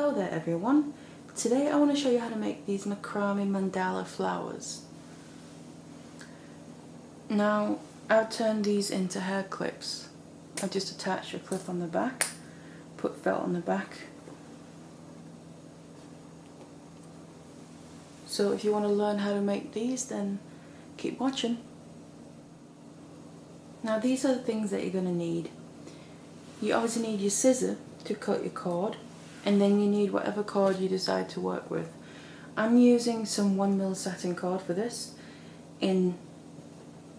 Hello there everyone. Today I want to show you how to make these Macrame mandala flowers. Now I've turned these into hair clips. I've just attached a clip on the back, put felt on the back. So if you want to learn how to make these, then keep watching. Now these are the things that you're going to need. You obviously need your scissor to cut your cord, and then you need whatever cord you decide to work with. I'm using some 1mm satin cord for this in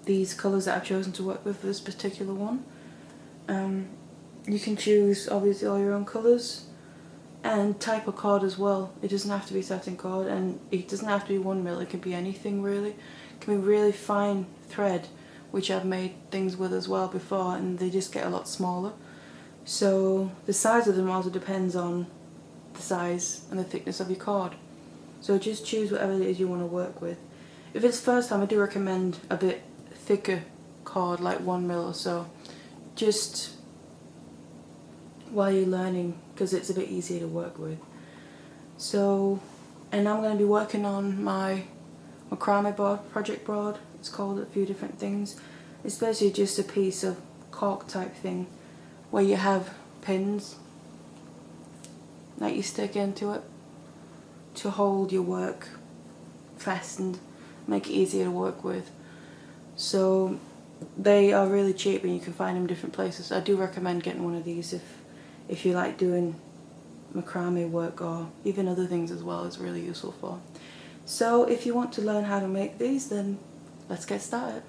these colours that I've chosen to work with for this particular one. You can choose obviously all your own colours and type of cord as well. It doesn't have to be satin cord, and it doesn't have to be 1mm, it can be anything really. It can be really fine thread, which I've made things with as well before, and they just get a lot smaller. So the size of them also depends on the size and the thickness of your cord. So just choose whatever it is you want to work with. If it's first time, I do recommend a bit thicker cord, like 1mm or so, just while you're learning, because it's a bit easier to work with. So, and I'm going to be working on my Macrame board, project board. It's called a few different things. It's basically just a piece of cork type thing where you have pins that you stick into it to hold your work fastened, make it easier to work with. So they are really cheap and you can find them in different places. I do recommend getting one of these if you like doing macrame work, or even other things as well. It's really useful for. So if you want to learn how to make these, then let's get started.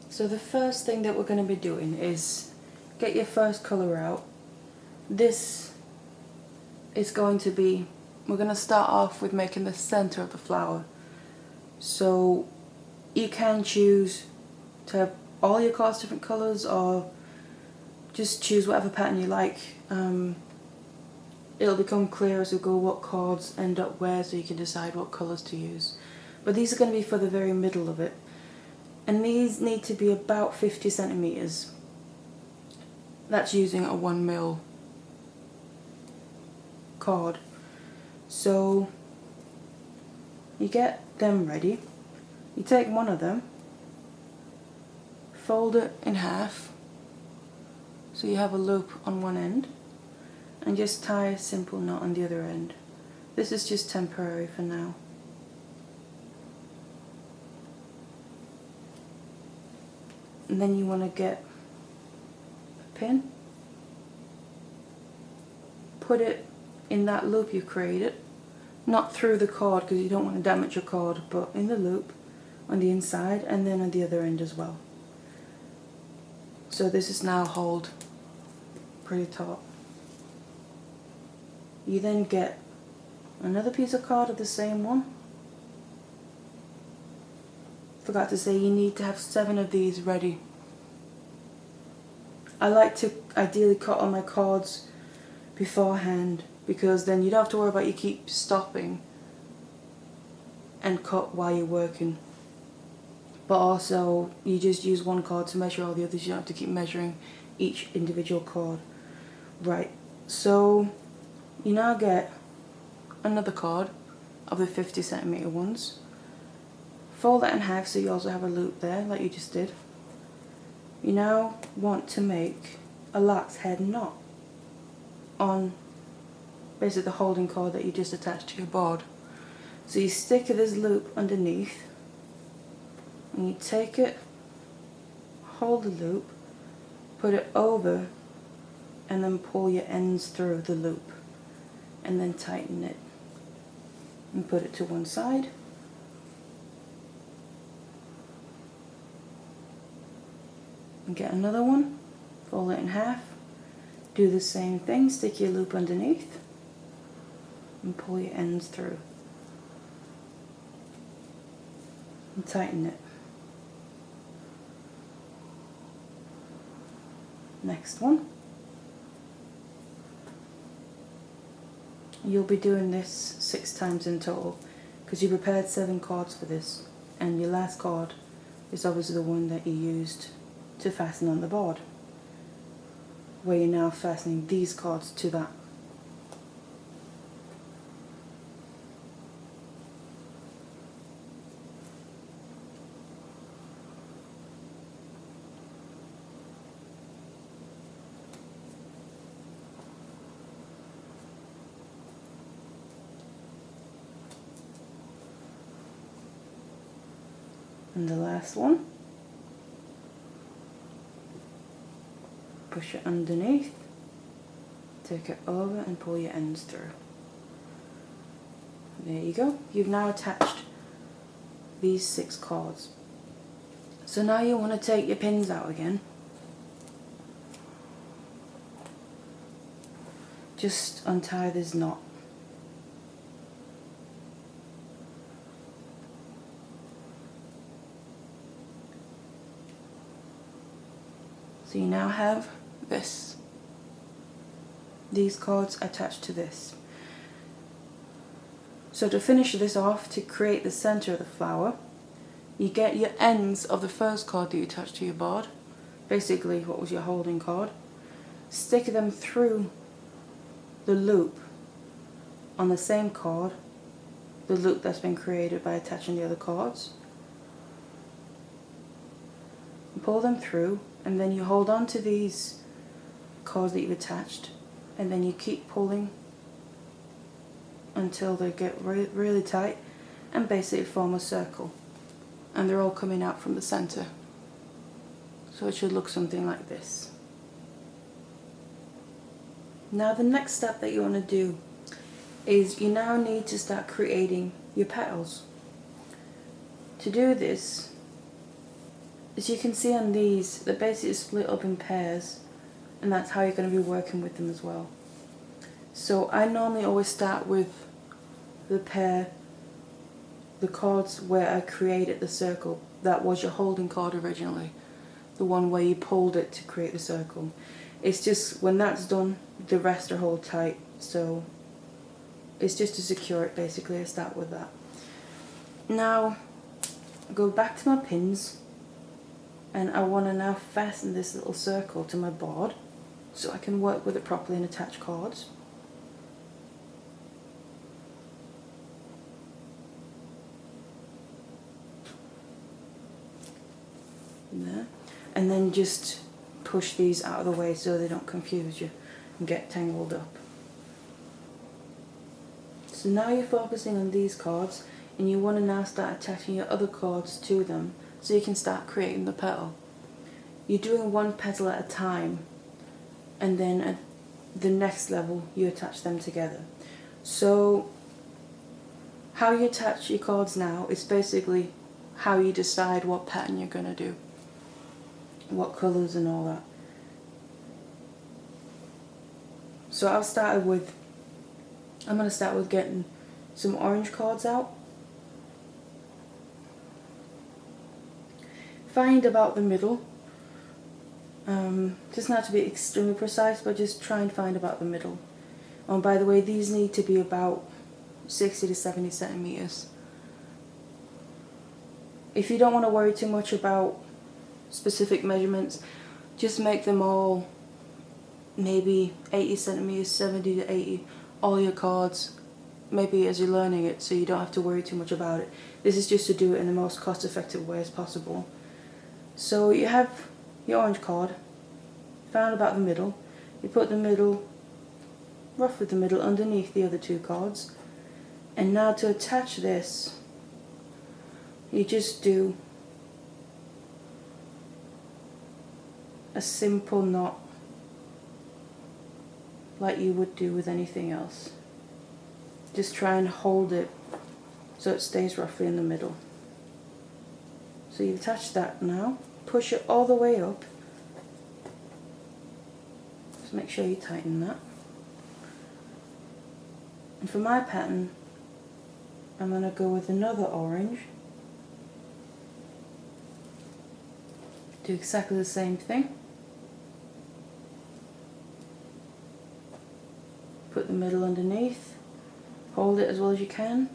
So the first thing that we're going to be doing is get your first colour out. This is going to be, we're going to start off with making the centre of the flower. So you can choose to have all your cards different colours, or just choose whatever pattern you like. It'll become clear as we go what cards end up where, so you can decide what colours to use. But these are going to be for the very middle of it. And these need to be about 50 centimetres. That's using a 1mm cord. So you get them ready. You take one of them, fold it in half so you have a loop on one end, and just tie a simple knot on the other end. This is just temporary for now. And then you want to get a pin, put it in that loop you created, not through the cord because you don't want to damage your cord, but in the loop on the inside and then on the other end as well. So this is now hold pretty taut. You then get another piece of cord of the same one. Forgot to say, you need to have 7 of these ready. I like to ideally cut all my cords beforehand, because then you don't have to worry about you keep stopping and cut while you're working. But also you just use one cord to measure all the others. You don't have to keep measuring each individual cord. Right, so you now get another cord of the 50 centimetre ones. Fold that in half so you also have a loop there, like you just did. You now want to make a lark's head knot on basically the holding cord that you just attached to your board. So you stick this loop underneath, and you take it, hold the loop, put it over, and then pull your ends through the loop, and then tighten it, and put it to one side. And get another one, fold it in half, do the same thing, stick your loop underneath and pull your ends through and tighten it. Next one. You'll be doing this 6 times in total because you prepared 7 cords for this, and your last cord is obviously the one that you used to fasten on the board. where you're now fastening these cards to that. And the last one, push it underneath, take it over and pull your ends through. There you go. You've now attached these 6 cards. So now you want to take your pins out again. Just untie this knot. So you now have these cards attached to this. So to finish this off, to create the center of the flower, you get your ends of the first card that you attached to your board, basically what was your holding card, stick them through the loop on the same card, the loop that's been created by attaching the other cards, and pull them through, and then you hold on to these cards that you've attached, and then you keep pulling until they get really tight and basically form a circle, and they're all coming out from the center. So it should look something like this. Now the next step that you want to do is you now need to start creating your petals. To do this, as you can see on these, they're basically split up in pairs, and that's how you're going to be working with them as well. So I normally always start with the cards where I created the circle. That was your holding card originally, the one where you pulled it to create the circle. It's just when that's done, the rest are held tight, so it's just to secure it basically. I start with that. Now I go back to my pins, and I want to now fasten this little circle to my board so I can work with it properly and attach cards. There. And then just push these out of the way so they don't confuse you and get tangled up. So now you're focusing on these cards, and you want to now start attaching your other cards to them so you can start creating the petal. You're doing one petal at a time, and then at the next level you attach them together. So how you attach your cards now is basically how you decide what pattern you're going to do, what colours and all that. So I'm going to start with getting some orange cards out. Find about the middle. Just not to be extremely precise, but just try and find about the middle. And by the way, these need to be about 60 to 70 centimeters. If you don't want to worry too much about specific measurements, just make them all maybe 80 centimeters, 70 to 80, all your cards, maybe as you're learning it, so you don't have to worry too much about it. This is just to do it in the most cost-effective way as possible. So you have your orange card, found about the middle, you put the middle, roughly the middle, underneath the other 2 cards, and now to attach this, you just do a simple knot like you would do with anything else. Just try and hold it so it stays roughly in the middle. So you've attached that now, push it all the way up. Just make sure you tighten that. And for my pattern, I'm going to go with another orange. Do exactly the same thing. Put the middle underneath, hold it as well as you can,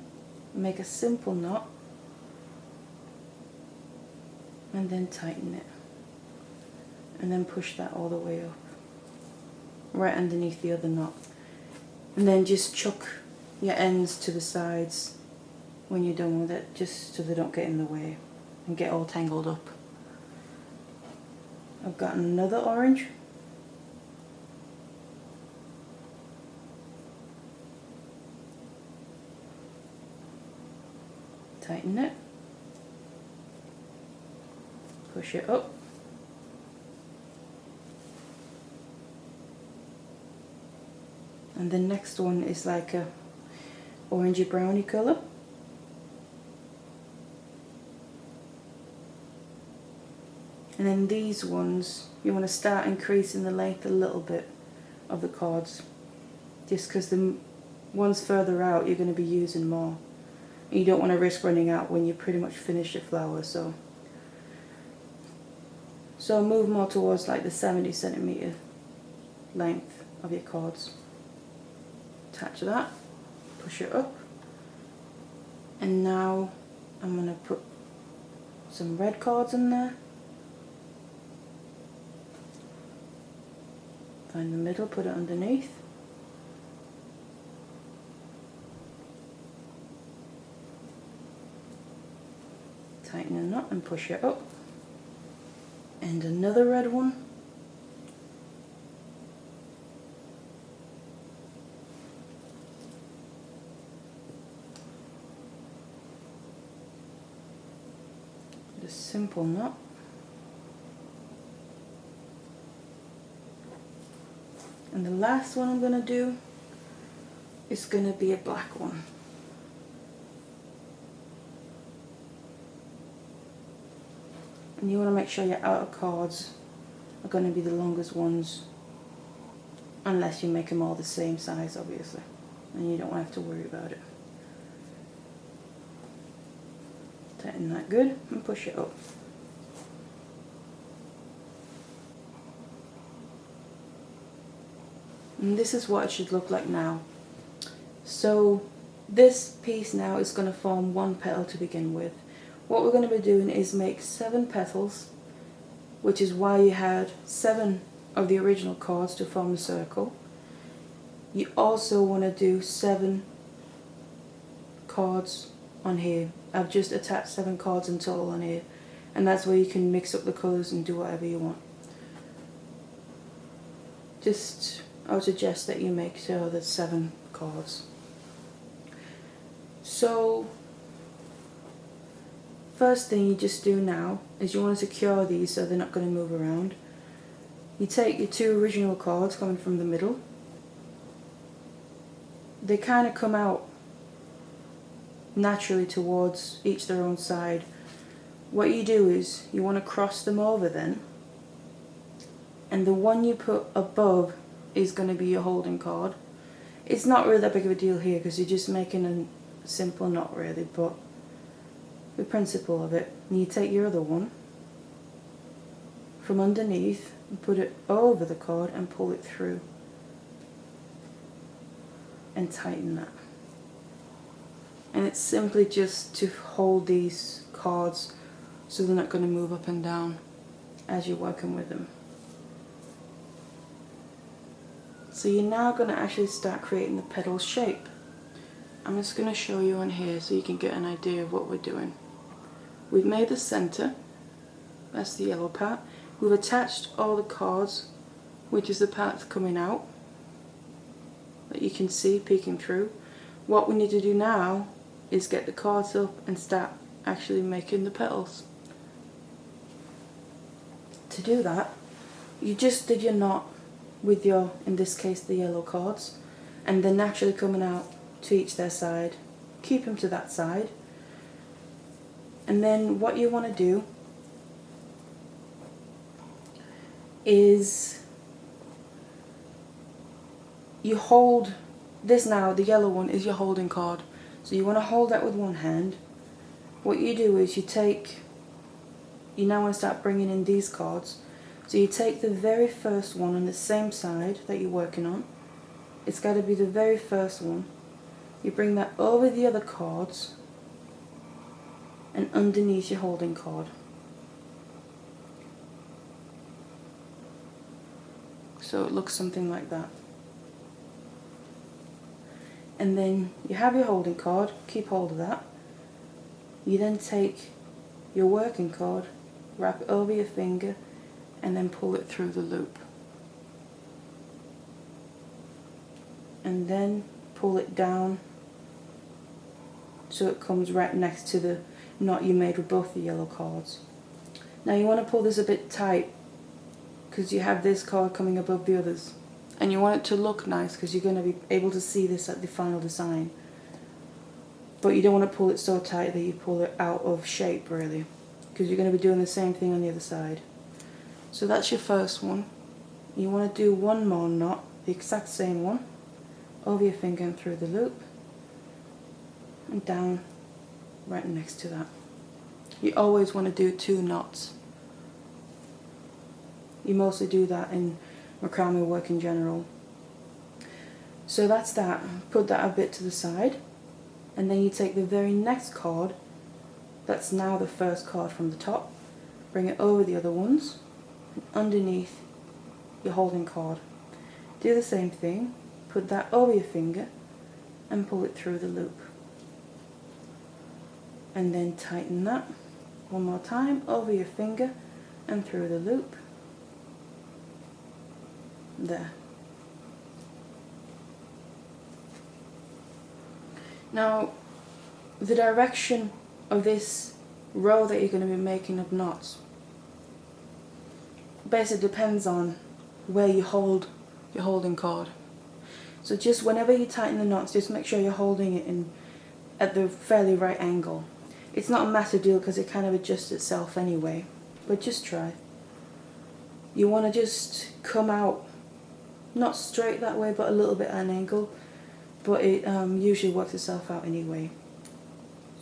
make a simple knot, and then tighten it, and then push that all the way up. right underneath the other knot. And then just chuck your ends to the sides when you're done with it, just so they don't get in the way and get all tangled up. I've got another orange. Tighten it. Push it up. And the next one is like a orangey browny colour. And then these ones, you want to start increasing the length a little bit of the cords, just because the ones further out you're going to be using more. And you don't want to risk running out when you pretty much finish your flower. So move more towards like the 70 centimeter length of your cords. Attach that, push it up, and now I'm going to put some red cords in there. Find the middle, put it underneath. Tighten a knot and push it up. And another red one. A simple knot. And the last one I'm going to do is going to be a black one. And you want to make sure your outer cords are going to be the longest ones, unless you make them all the same size, obviously, and you don't have to worry about it. Tighten that good and push it up. And this is what it should look like now. So this piece now is going to form one petal to begin with. What we're going to be doing is make 7 petals, which is why you had 7 of the original cords to form the circle. You also want to do 7 cords on here. I've just attached 7 cords in total on here, and that's where you can mix up the colours and do whatever you want. I would suggest that you make sure there's 7 cords. So first thing you just do now is you want to secure these so they're not going to move around. You take your 2 original cords coming from the middle. They kind of come out naturally towards each their own side. What you do is you want to cross them over then, and the one you put above is going to be your holding cord. It's not really that big of a deal here because you're just making a simple knot really, but the principle of it, and you take your other one from underneath and put it over the cord and pull it through and tighten that. And it's simply just to hold these cords so they're not going to move up and down as you're working with them. So you're now going to actually start creating the petal shape. I'm just going to show you on here so you can get an idea of what we're doing. We've made the center, that's the yellow part. We've attached all the cords, which is the part that's coming out, that you can see peeking through. What we need to do now is get the cords up and start actually making the petals. To do that, you just did your knot with your, in this case, the yellow cords, and they're naturally coming out to each their side. Keep them to that side. And then what you want to do is you hold this now, the yellow one is your holding cord. So you want to hold that with one hand. What you do is you now want to start bringing in these cords. So you take the very first one on the same side that you're working on. It's got to be the very first one. You bring that over the other cords and underneath your holding cord. so it looks something like that. And then you have your holding cord, keep hold of that. You then take your working cord, wrap it over your finger, and then pull it through the loop. And then pull it down so it comes right next to the knot you made with both the yellow cords. Now you want to pull this a bit tight because you have this cord coming above the others. And you want it to look nice because you're going to be able to see this at the final design. But you don't want to pull it so tight that you pull it out of shape really, because you're going to be doing the same thing on the other side. So that's your first one. You want to do one more knot, the exact same one, over your finger and through the loop, and down right next to that. You always want to do 2 knots. You mostly do that in macrame work in general. So that's that. Put that a bit to the side, and then you take the very next cord, that's now the first cord from the top, bring it over the other ones, and underneath your holding cord. Do the same thing, put that over your finger and pull it through the loop. And then tighten that one more time, over your finger and through the loop. There. Now, the direction of this row that you're going to be making of knots basically depends on where you hold your holding cord. So just whenever you tighten the knots, just make sure you're holding it in at the fairly right angle. It's not a massive deal because it kind of adjusts itself anyway, but just try. You want to just come out not straight that way, but a little bit at an angle, but it usually works itself out anyway.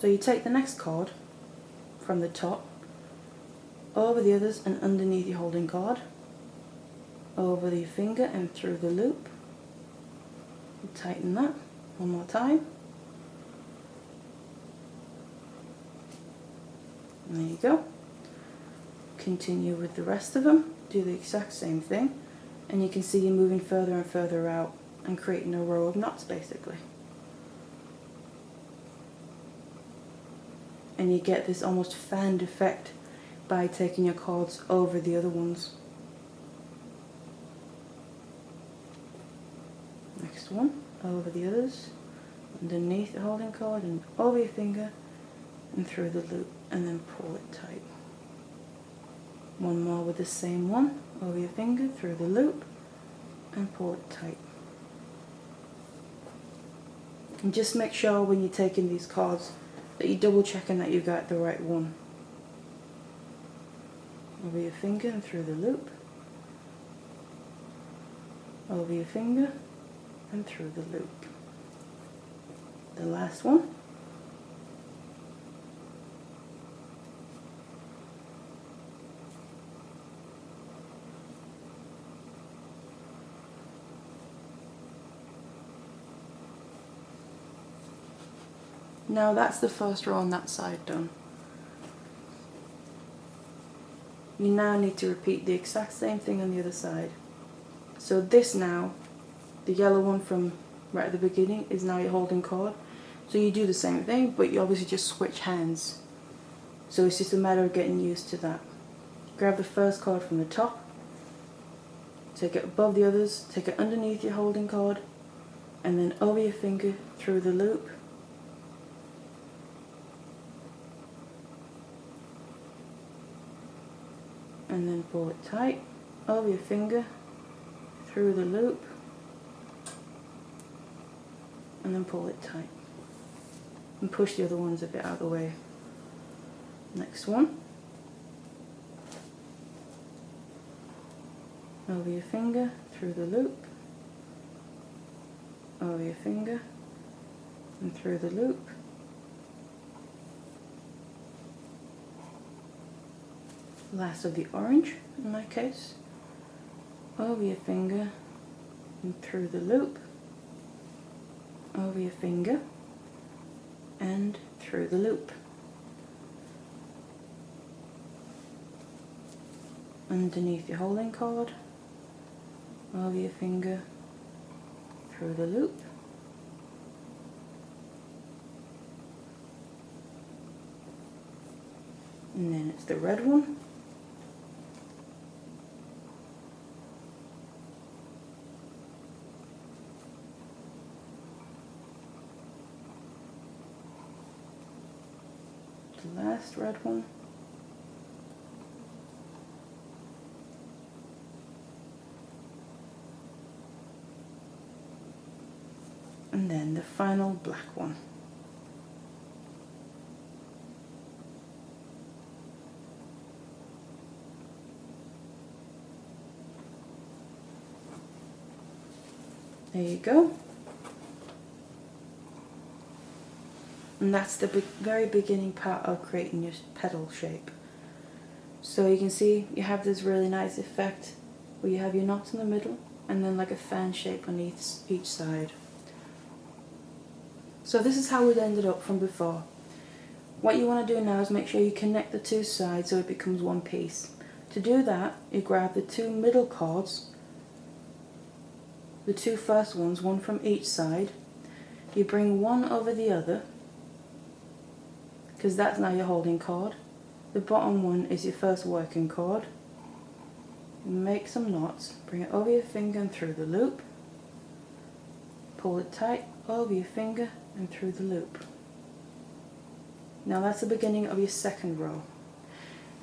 So you take the next cord from the top, over the others and underneath your holding cord, over your finger and through the loop. And tighten that one more time. And there you go. Continue with the rest of them, do the exact same thing. And you can see you're moving further and further out and creating a row of knots basically. And you get this almost fanned effect by taking your cords over the other ones. Next one, over the others, underneath the holding cord and over your finger and through the loop, and then pull it tight. One more with the same one, over your finger, through the loop, and pull it tight. And just make sure when you're taking these cords that you're double checking that you got the right one. Over your finger and through the loop, over your finger and through the loop. The last one. Now that's the first row on that side done. You now need to repeat the exact same thing on the other side. So this now, the yellow one from right at the beginning, is now your holding cord. So you do the same thing, but you obviously just switch hands. So it's just a matter of getting used to that. Grab the first cord from the top, take it above the others, take it underneath your holding cord, and then over your finger through the loop. And then pull it tight, over your finger, through the loop, and then pull it tight. And push the other ones a bit out of the way. Next one. Over your finger, through the loop, over your finger, and through the loop. Last of the orange in my case, over your finger and through the loop, over your finger and through the loop, underneath your holding cord, over your finger, through the loop. And then it's the red one. The last red one. And then the final black one. There you go. And that's the very beginning part of creating your petal shape. So you can see you have this really nice effect where you have your knots in the middle and then like a fan shape on each side. So this is how it ended up from before. What you want to do now is make sure you connect the two sides so it becomes one piece. To do that, you grab the two middle cords, the two first ones, one from each side. You bring one over the other, because that's now your holding cord. The bottom one is your first working cord. Make some knots, bring it over your finger and through the loop. Pull it tight over your finger and through the loop. Now that's the beginning of your second row.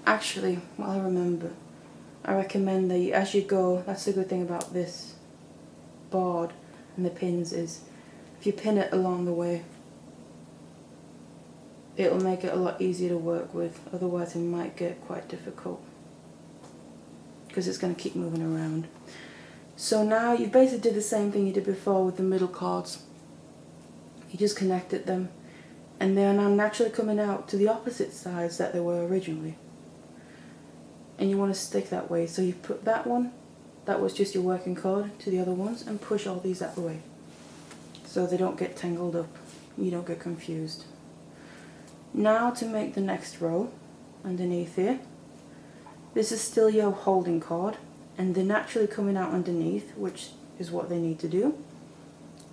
Actually, what I remember, I recommend that as you go, that's the good thing about this board and the pins is, if you pin it along the way, it'll make it a lot easier to work with, otherwise it might get quite difficult because it's going to keep moving around. So now you basically did the same thing you did before with the middle cords. You just connected them and they're now naturally coming out to the opposite sides that they were originally. And you want to stick that way, so you put that one, that was just your working cord, to the other ones and push all these out the way so they don't get tangled up, you don't get confused. Now to make the next row underneath here, this is still your holding cord and they're naturally coming out underneath, which is what they need to do.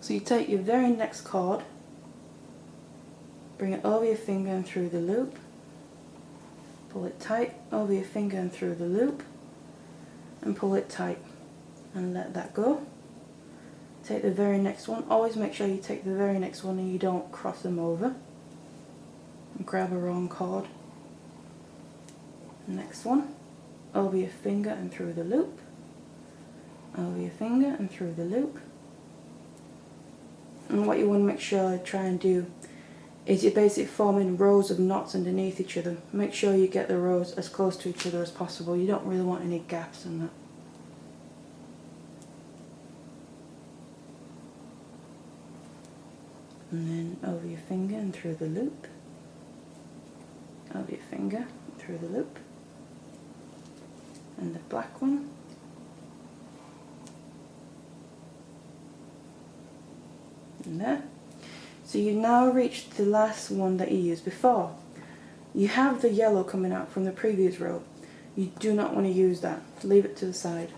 So you take your very next cord, bring it over your finger and through the loop, pull it tight over your finger and through the loop, and pull it tight and let that go. Take the very next one, always make sure you take the very next one and you don't cross them over. And grab a wrong cord. Next one, over your finger and through the loop, over your finger and through the loop. And what you want to make sure to try and do is you're basically forming rows of knots underneath each other. Make sure you get the rows as close to each other as possible. You don't really want any gaps in that. And then over your finger and through the loop, over your finger through the loop, and the black one, and there. So you've now reached the last one that you used before. You have the yellow coming out from the previous row. You do not want to use that. Leave it to the side.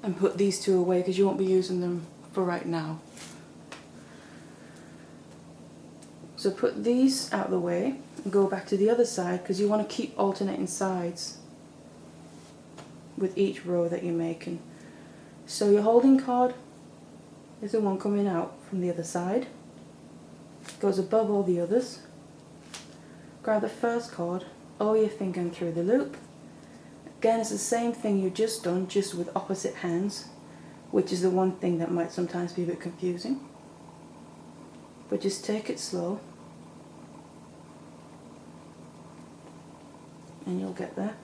And put these two away because you won't be using them for right now. So put these out of the way and go back to the other side because you want to keep alternating sides with each row that you're making. So your holding cord is the one coming out from the other side. Goes above all the others. Grab the first cord, over your finger and through the loop. Again, it's the same thing you've just done, just with opposite hands, which is the one thing that might sometimes be a bit confusing. But just take it slow and you'll get there.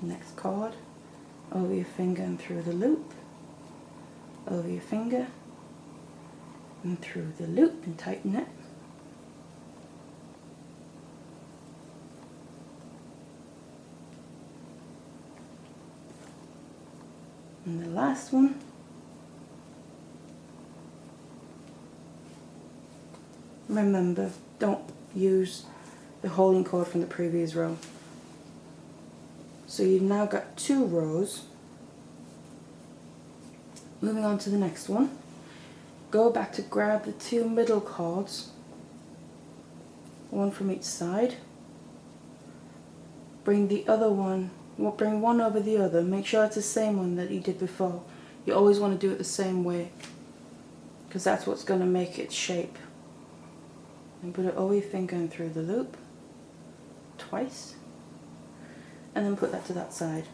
Next cord, over your finger and through the loop, over your finger and through the loop and tighten it. And the last one, remember, don't use the holding cord from the previous row. So you've now got 2 rows. Moving on to the next one. Go back to grab the 2 middle cords, one from each side. Bring the other one, bring one over the other. Make sure it's the same one that you did before. You always want to do it the same way, because that's what's going to make it shape. And put it over your finger and through the loop twice, and then put that to that side,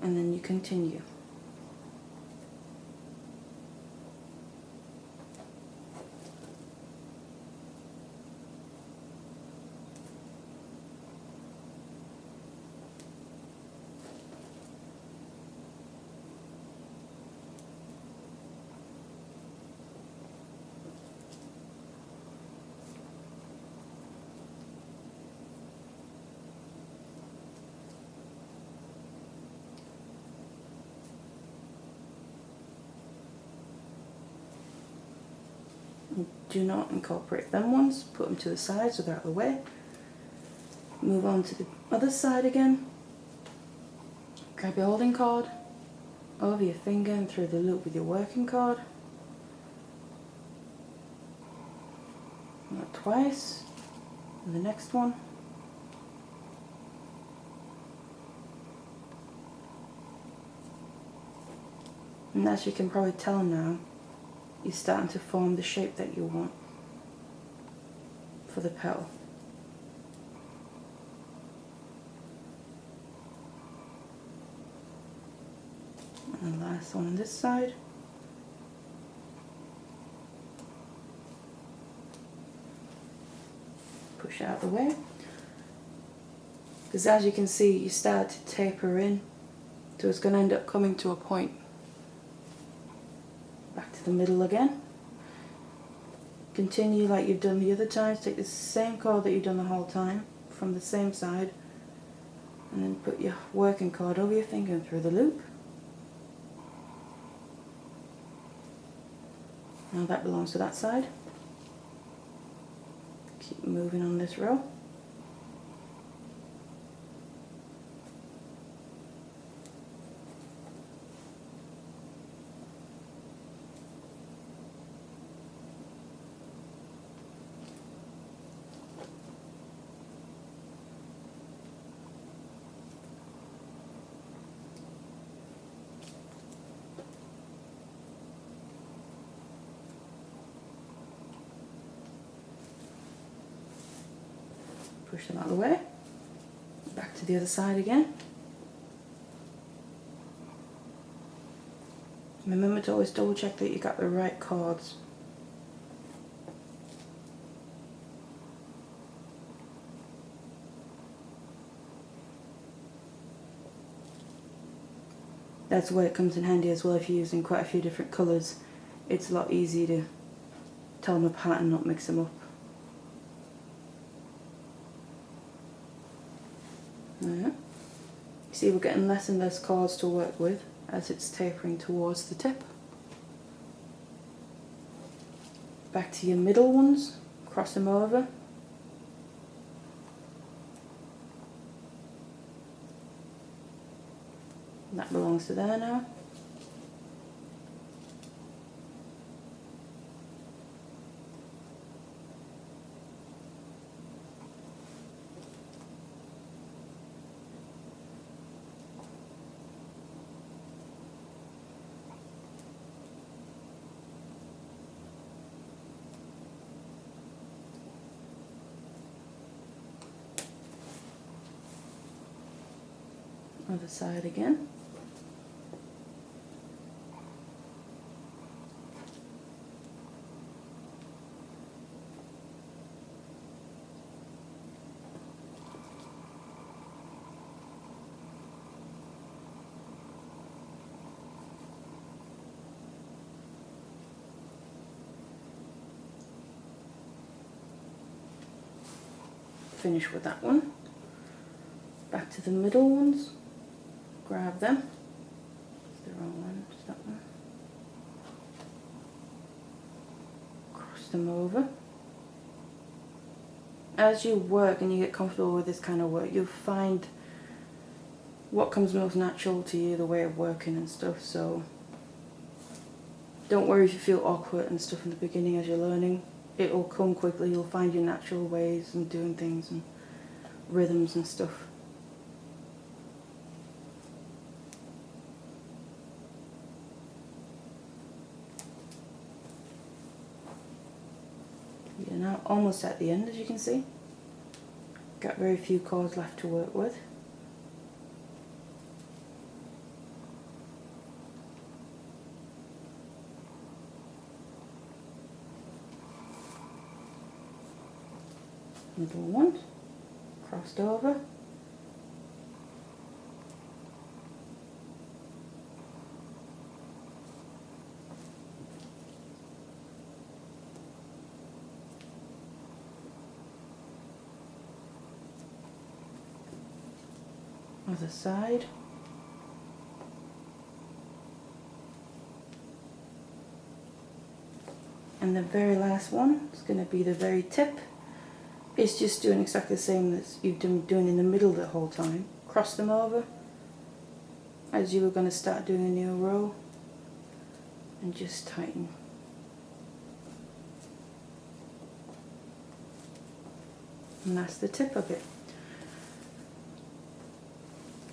and then you continue. Do not incorporate them ones, put them to the side so they're out of the way. Move on to the other side again. Grab your holding cord, over your finger and through the loop with your working cord. That twice, and the next one. And as you can probably tell now, you're starting to form the shape that you want for the petal. And the last one on this side. Push out of the way. Because as you can see, you start to taper in, so it's going to end up coming to a point. Back to the middle again. Continue like you've done the other times. Take the same cord that you've done the whole time from the same side, and then put your working cord over your finger and through the loop. Now that belongs to that side. Keep moving on this row. Push them out of the way. Back to the other side again. Remember to always double check that you got the right cords. That's where it comes in handy as well if you're using quite a few different colours. It's a lot easier to tell them apart and not mix them up. See, we're getting less and less cords to work with as it's tapering towards the tip. Back to your middle ones, cross them over. And that belongs to there now. Other side again. Finish with that one. Back to the middle ones. Grab them. It's the wrong one, it's that one. Cross them as you work and you get comfortable with this kind of work, you'll find what comes most natural to you, the way of working and stuff. So don't worry if you feel awkward and stuff in the beginning as you're learning. It will come quickly. You'll find your natural ways of doing things and rhythms and stuff. You're now almost at the end, as you can see. Got very few cords left to work with. Middle one, crossed over. Other side. And the very last one is going to be the very tip. It's just doing exactly the same as you've been doing in the middle the whole time. Cross them over as you were going to start doing a new row and just tighten. And that's the tip of it.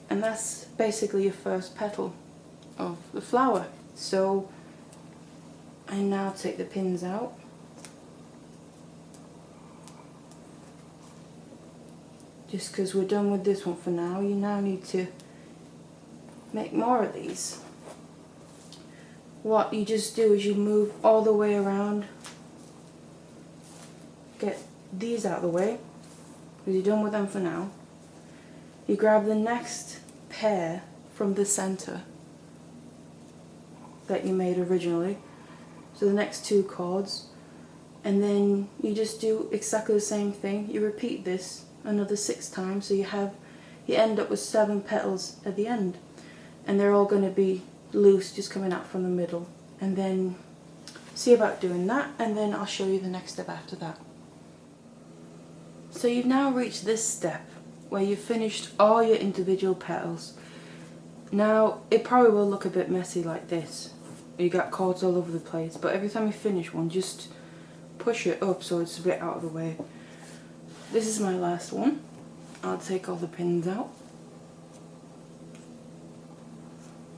And that's basically your first petal of the flower. So I now take the pins out. Just because we're done with this one for now, you now need to make more of these. What you just do is you move all the way around, get these out of the way, because you're done with them for now. You grab the next pair from the center that you made originally, so the next two cords, and then you just do exactly the same thing. You repeat this another 6 times, so you end up with 7 petals at the end, and they're all going to be loose, just coming out from the middle. And then see about doing that, and then I'll show you the next step after that. So you've now reached this step where you've finished all your individual petals. Now it probably will look a bit messy like this, you got cords all over the place, but every time you finish one, just push it up so it's a bit out of the way. This is my last one. I'll take all the pins out.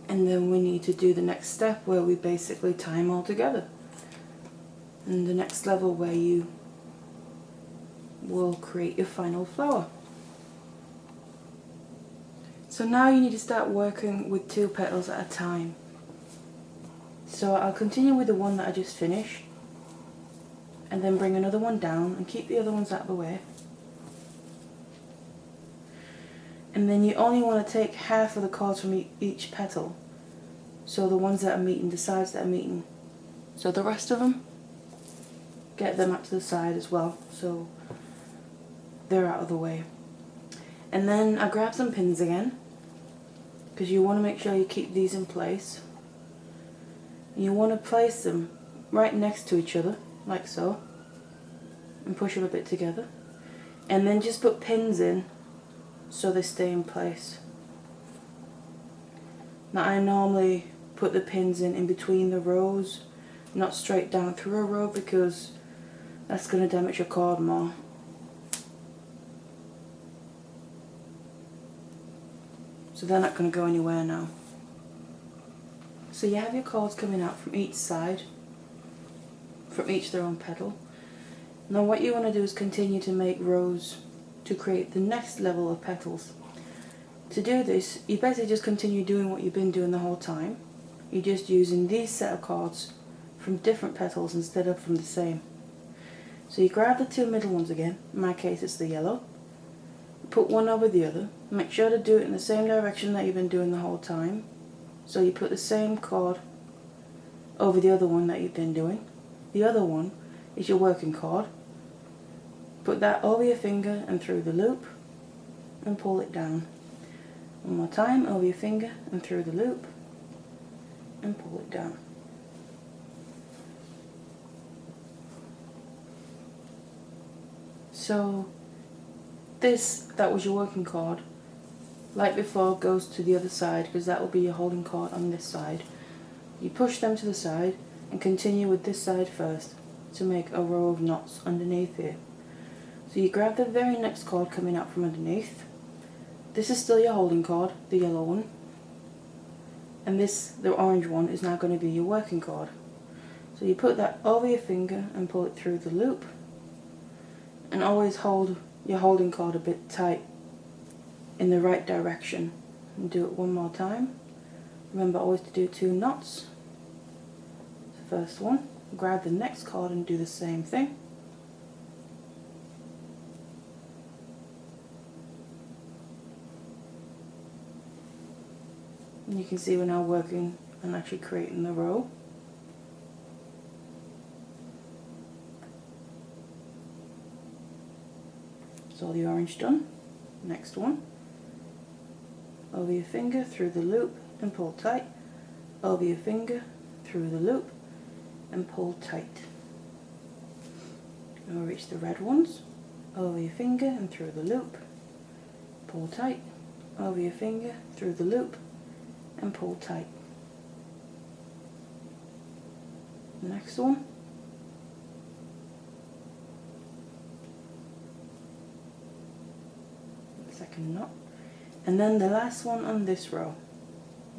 And then we need to do the next step where we basically tie them all together. And the next level where you will create your final flower. So now you need to start working with 2 petals at a time. So I'll continue with the one that I just finished, and then bring another one down and keep the other ones out of the way. And then you only want to take half of the cords from each petal. So the ones that are meeting, the sides that are meeting. So the rest of them, get them up to the side as well, so they're out of the way. And then I grab some pins again, because you want to make sure you keep these in place. And you want to place them right next to each other, like so, and push them a bit together. And then just put pins in so they stay in place. Now I normally put the pins in between the rows, not straight down through a row, because that's going to damage your cord more. So they're not going to go anywhere now. So you have your cords coming out from each side, from each their own petal. Now what you want to do is continue to make rows to create the next level of petals. To do this, you basically just continue doing what you've been doing the whole time. You're just using these set of cords from different petals instead of from the same. So you grab the 2 middle ones again, in my case it's the yellow, put one over the other, make sure to do it in the same direction that you've been doing the whole time. So you put the same cord over the other one that you've been doing. The other one is your working cord. Put that over your finger and through the loop and pull it down. One more time, over your finger and through the loop and pull it down. So this, that was your working card, like before, goes to the other side because that will be your holding card on this side. You push them to the side and continue with this side first to make a row of knots underneath here. So you grab the very next card coming out from underneath. This is still your holding card, the yellow one, and this, the orange one, is now going to be your working card. So you put that over your finger and pull it through the loop, and always hold your holding card a bit tight in the right direction. And do it one more time. Remember always to do 2 knots. The first one, grab the next card and do the same thing. And you can see we're now working and actually creating the row. So the orange done. Next one. Over your finger, through the loop and pull tight. Over your finger, through the loop and pull tight. Now we'll reach the red ones. Over your finger and through the loop. Pull tight. Over your finger, through the loop and pull tight. Next one. Second knot. And then the last one on this row,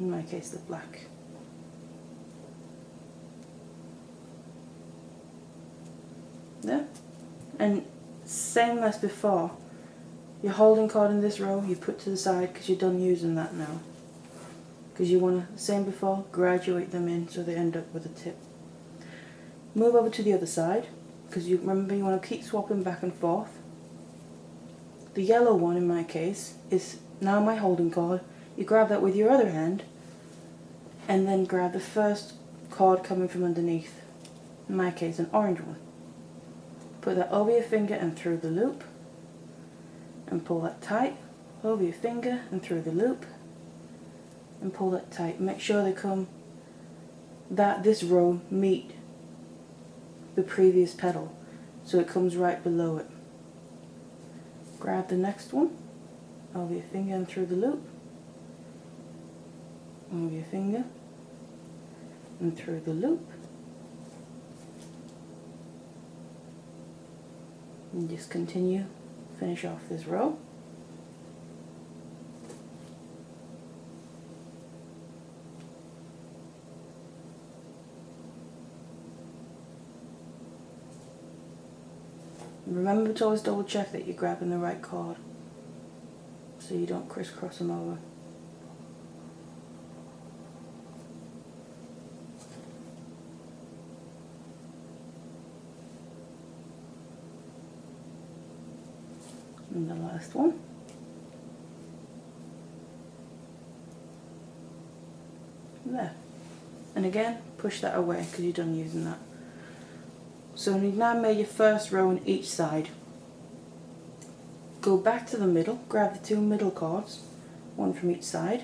in my case the black. There. And same as before, your holding card in this row you put to the side because you're done using that now. Because you want to, same before, graduate them in so they end up with a tip. Move over to the other side, because you remember you want to keep swapping back and forth. The yellow one in my case is now my holding card. You grab that with your other hand and then grab the first card coming from underneath. In my case an orange one. Put that over your finger and through the loop and pull that tight. Over your finger and through the loop and pull that tight. Make sure they come, that this row meet the previous petal so it comes right below it. Grab the next one, over your finger and through the loop, over your finger and through the loop, and just continue, finish off this row. Remember to always double check that you're grabbing the right card so you don't crisscross them over. And the last one. There. And again, push that away because you're done using that. So you've now made your first row on each side. Go back to the middle, grab the 2 middle cards, one from each side.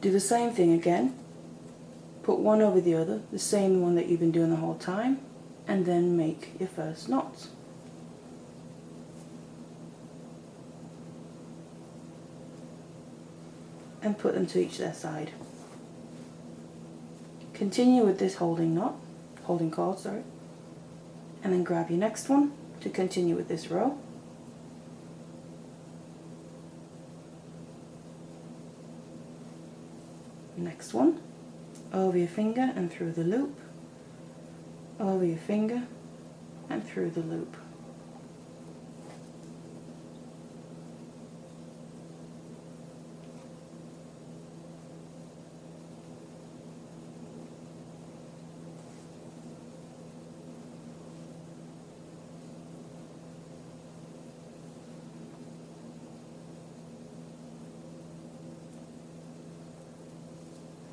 Do the same thing again. Put one over the other, the same one that you've been doing the whole time, and then make your first knot. And put them to each their side. Continue with this holding card, and then grab your next one to continue with this row. Next one, over your finger and through the loop, over your finger and through the loop.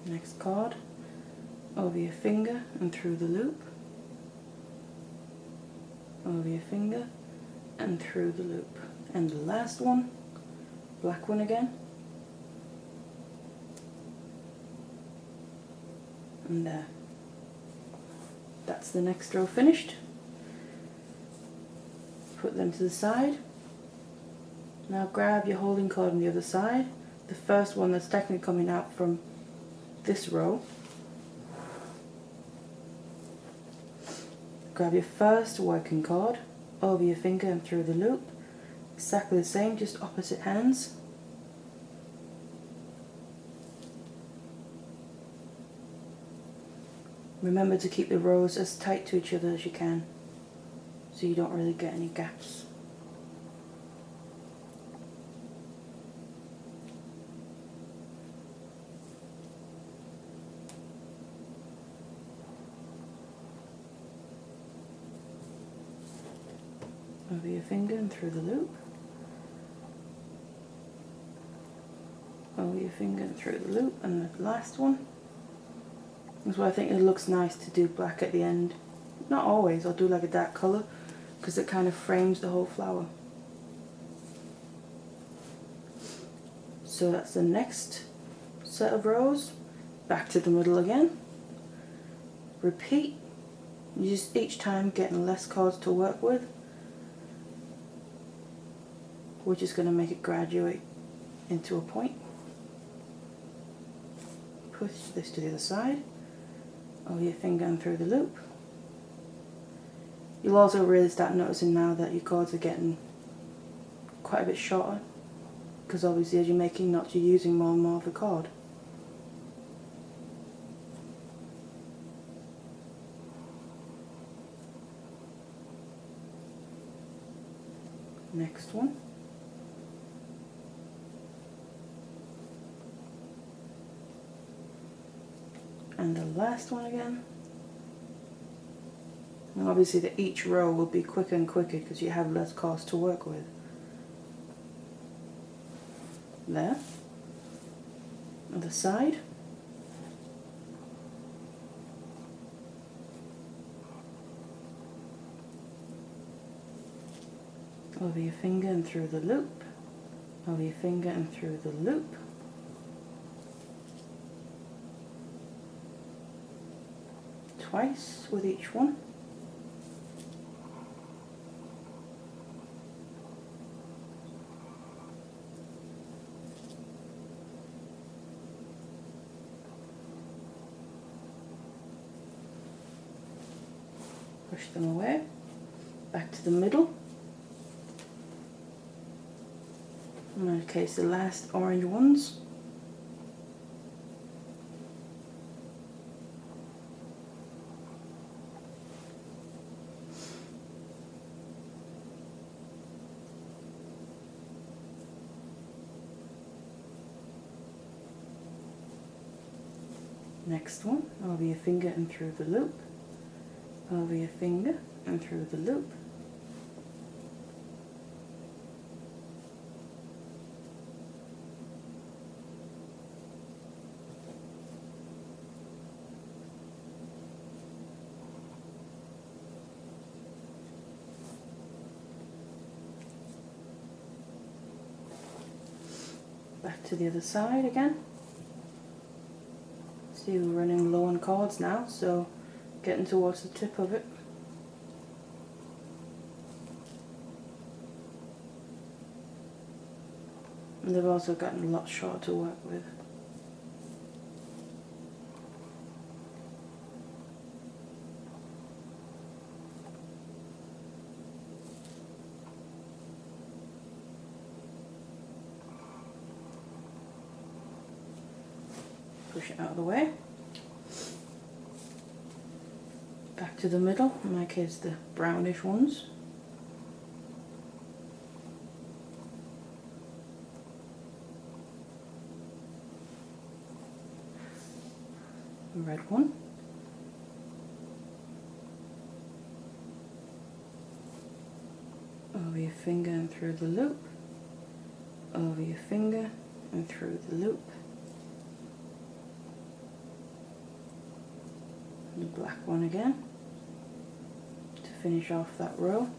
Next card, over your finger and through the loop, over your finger and through the loop. And the last one, black one again, and there. That's the next row finished. Put them to the side. Now grab your holding card on the other side, the first one that's technically coming out from this row. Grab your first working card over your finger and through the loop. Exactly the same, just opposite hands. Remember to keep the rows as tight to each other as you can, so you don't really get any gaps. Over your finger and through the loop. Over your finger and through the loop, and the last one. That's why I think it looks nice to do black at the end. Not always, I'll do like a dark colour because it kind of frames the whole flower. So that's the next set of rows. Back to the middle again. Repeat. You just each time getting less cards to work with. We're just going to make it graduate into a point. Push this to the other side. Over your finger and through the loop. You'll also really start noticing now that your cards are getting quite a bit shorter, because obviously as you're making knots you're using more and more of the card. Next one. And the last one again. And obviously each row will be quicker and quicker because you have less cards to work with. There. Other side. Over your finger and through the loop. Over your finger and through the loop. Twice with each one. Push them away. Back to the middle. In that case, the last orange ones. Next one, over your finger and through the loop. Over your finger and through the loop. Back to the other side again. See, we're running low on cards now, so getting towards the tip of it. And they've also gotten a lot shorter to work with. Push it out of the way. Back to the middle, in my case the brownish ones. The red one. Over your finger and through the loop. Over your finger and through the loop. The black one again to finish off that row.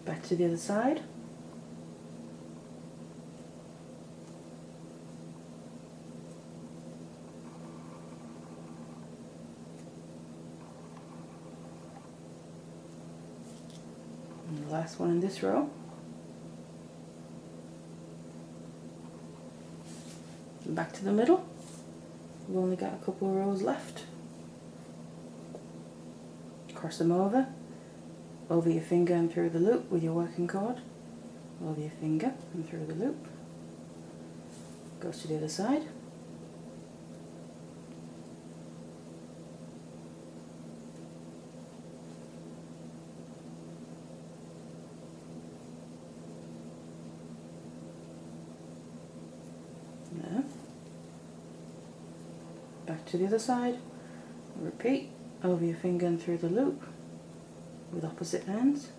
Back to the other side. last one in this row. And back to the middle. We've only got a couple of rows left. Cross them over your finger and through the loop with your working cord, over your finger and through the loop. Goes to the other side. There. Back to the other side. Repeat, over your finger and through the loop with opposite hands.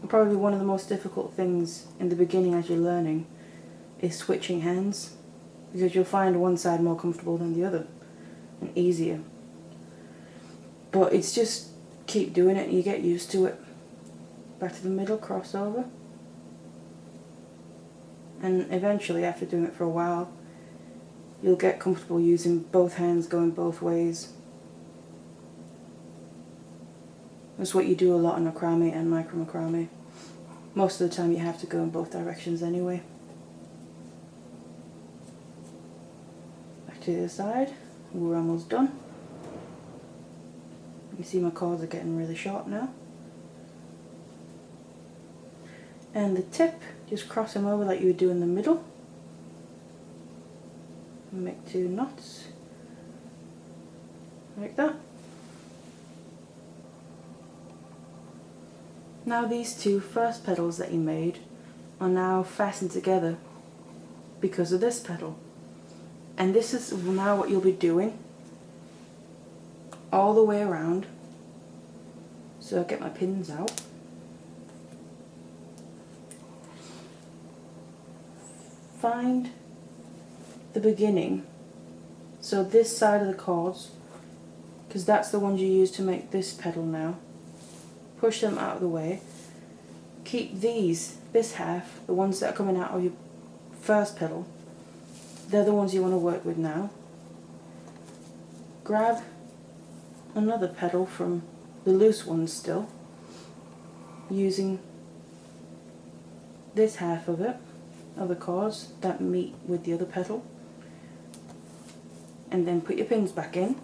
Probably one of the most difficult things in the beginning as you're learning is switching hands, because you'll find one side more comfortable than the other and easier. But it's just keep doing it and you get used to it. Back to the middle, cross over. And eventually, after doing it for a while, you'll get comfortable using both hands going both ways. That's what you do a lot in macrame and micro macrame. Most of the time you have to go in both directions anyway. Back to the other side. We're almost done. You see my cords are getting really short now. And the tip, just cross them over like you would do in the middle. And make 2 knots. Like that. Now these 2 first petals that you made are now fastened together because of this petal. And this is now what you'll be doing all the way around. So I'll get my pins out. Find the beginning. So this side of the cords, because that's the ones you use to make this petal now. Push them out of the way. Keep this half, the ones that are coming out of your first petal, they're the ones you want to work with now. Grab another petal from the loose ones still, using this half of it, of the cords that meet with the other petal, and then put your pins back in,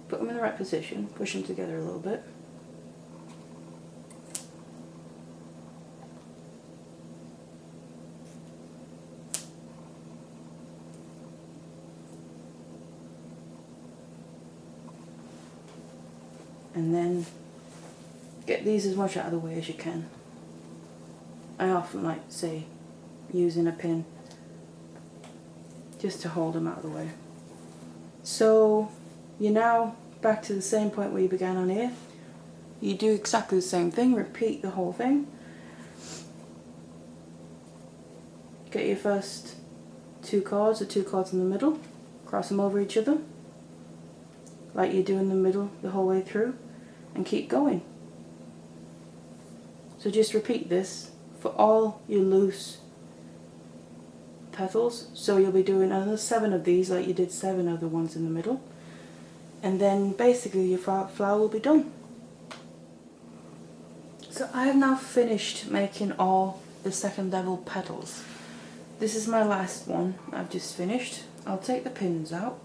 put them in the right position, push them together a little bit. And then get these as much out of the way as you can. I often like to say using a pin just to hold them out of the way. So you're now back to the same point where you began on here. You do exactly the same thing, repeat the whole thing. Get your first 2 cords, the 2 cords in the middle, cross them over each other like you do in the middle the whole way through, and keep going. So just repeat this for all your loose petals. So you'll be doing another 7 of these like you did 7 of the ones in the middle, and then basically your flower will be done. So I have now finished making all the second level petals. This is my last one I've just finished. I'll take the pins out.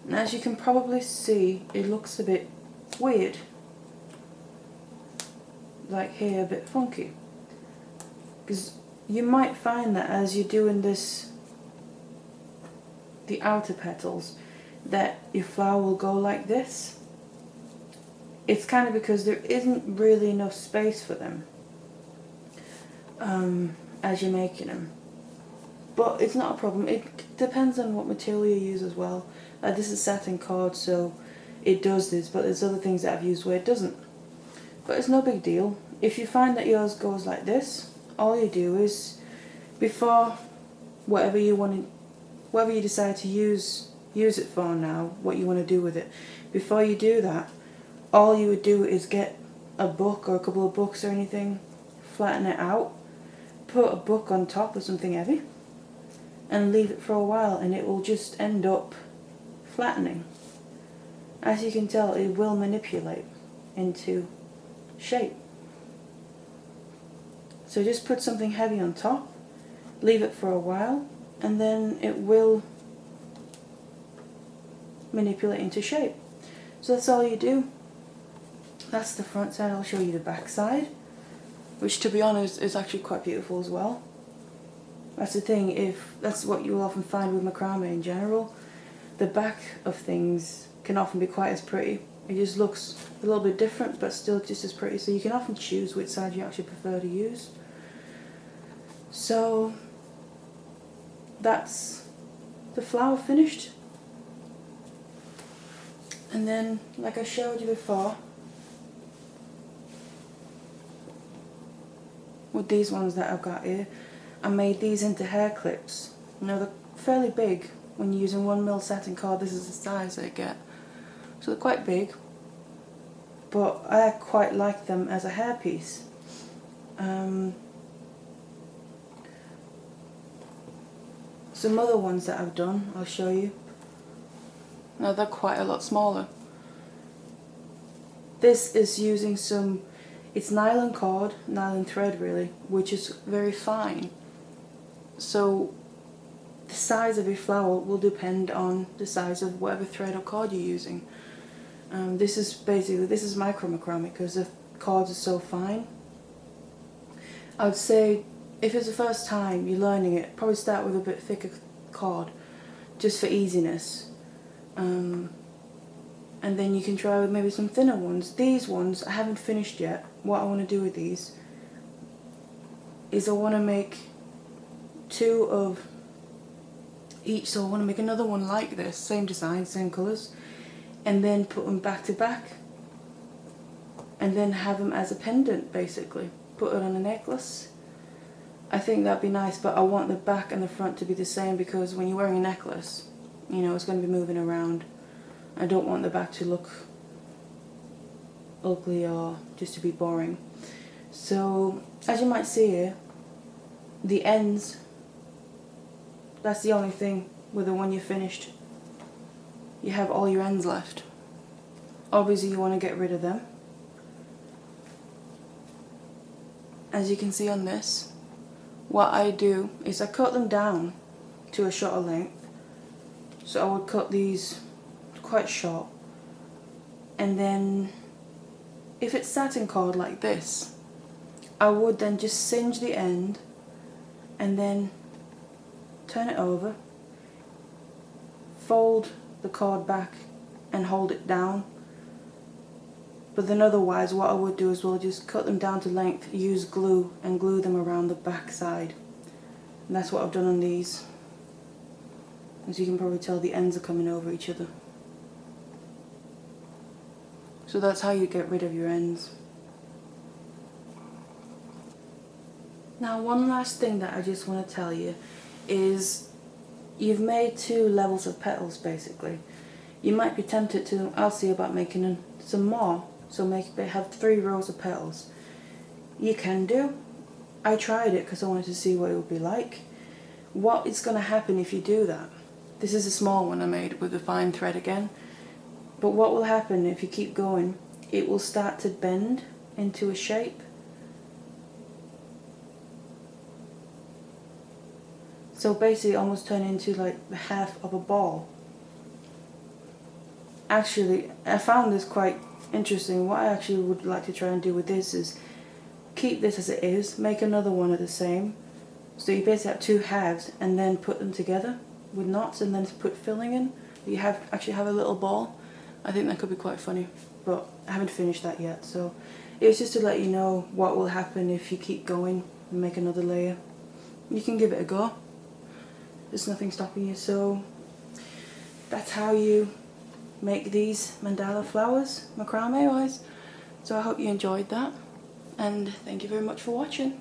And as you can probably see, it looks a bit weird. Like here, a bit funky. Because you might find that as you're doing this, the outer petals, that your flower will go like this. It's kind of because there isn't really enough space for them as you're making them. But it's not a problem. It depends on what material you use as well. This is satin cord, so it does this, but there's other things that I've used where it doesn't. But it's no big deal. If you find that yours goes like this, all you do is, before whatever you decide to use it for now, what you want to do with it, before you do that, all you would do is get a book or a couple of books or anything, flatten it out, put a book on top of something heavy, and leave it for a while, and it will just end up flattening. as you can tell, it will manipulate into shape. So just put something heavy on top, leave it for a while, and then it will manipulate into shape. So that's all you do. That's the front side. I'll show you the back side, which to be honest is actually quite beautiful as well. That's the thing, if that's what you'll often find with macrame in general, the back of things can often be quite as pretty. It just looks a little bit different but still just as pretty, so you can often choose which side you actually prefer to use. So that's the flower finished. And then, like I showed you before, with these ones that I've got here, I made these into hair clips. Now they're fairly big. When you're using 1mm satin cord, this is the size they get. So they're quite big, but I quite like them as a hairpiece. Some other ones that I've done, I'll show you. Now they're quite a lot smaller. This is using it's nylon cord, nylon thread really, which is very fine. So the size of your flower will depend on the size of whatever thread or cord you're using. This is micro macrame because the cords are so fine. I would say if it's the first time you're learning it, probably start with a bit thicker cord, just for easiness. And then you can try with maybe some thinner ones. These ones I haven't finished yet. What I want to do with these is I want to make 2 of each, so I want to make another one like this, same design, same colours, and then put them back to back, and then have them as a pendant basically. Put it on a necklace. I think that'd be nice, but I want the back and the front to be the same because when you're wearing a necklace, you know, it's going to be moving around. I don't want the back to look ugly or just to be boring. So, as you might see here, the ends, that's the only thing with the one you finished. You have all your ends left. Obviously you want to get rid of them. As you can see on this, what I do is I cut them down to a shorter length. So I would cut these quite short, and then if it's satin cord like this, I would then just singe the end and then turn it over, fold the cord back and hold it down. But then otherwise what I would do is just cut them down to length, use glue and glue them around the back side. And that's what I've done on these. As you can probably tell, the ends are coming over each other. So that's how you get rid of your ends. Now one last thing that I just want to tell you is you've made 2 levels of petals basically. You might be tempted to, I'll see about making some more, so have 3 rows of petals. You can do. I tried it because I wanted to see what it would be like. What is going to happen if you do that? This is a small one I made with the fine thread again. But what will happen if you keep going, it will start to bend into a shape. So basically almost turn into like the half of a ball. Actually, I found this quite interesting. What I actually would like to try and do with this is keep this as it is, make another one of the same. So you basically have 2 halves and then put them together with knots and then put filling in. You actually have a little ball. I think that could be quite funny, but I haven't finished that yet. So it's just to let you know what will happen if you keep going and make another layer. You can give it a go. There's nothing stopping you. So that's how you make these mandala flowers, macrame wise. So I hope you enjoyed that, and thank you very much for watching.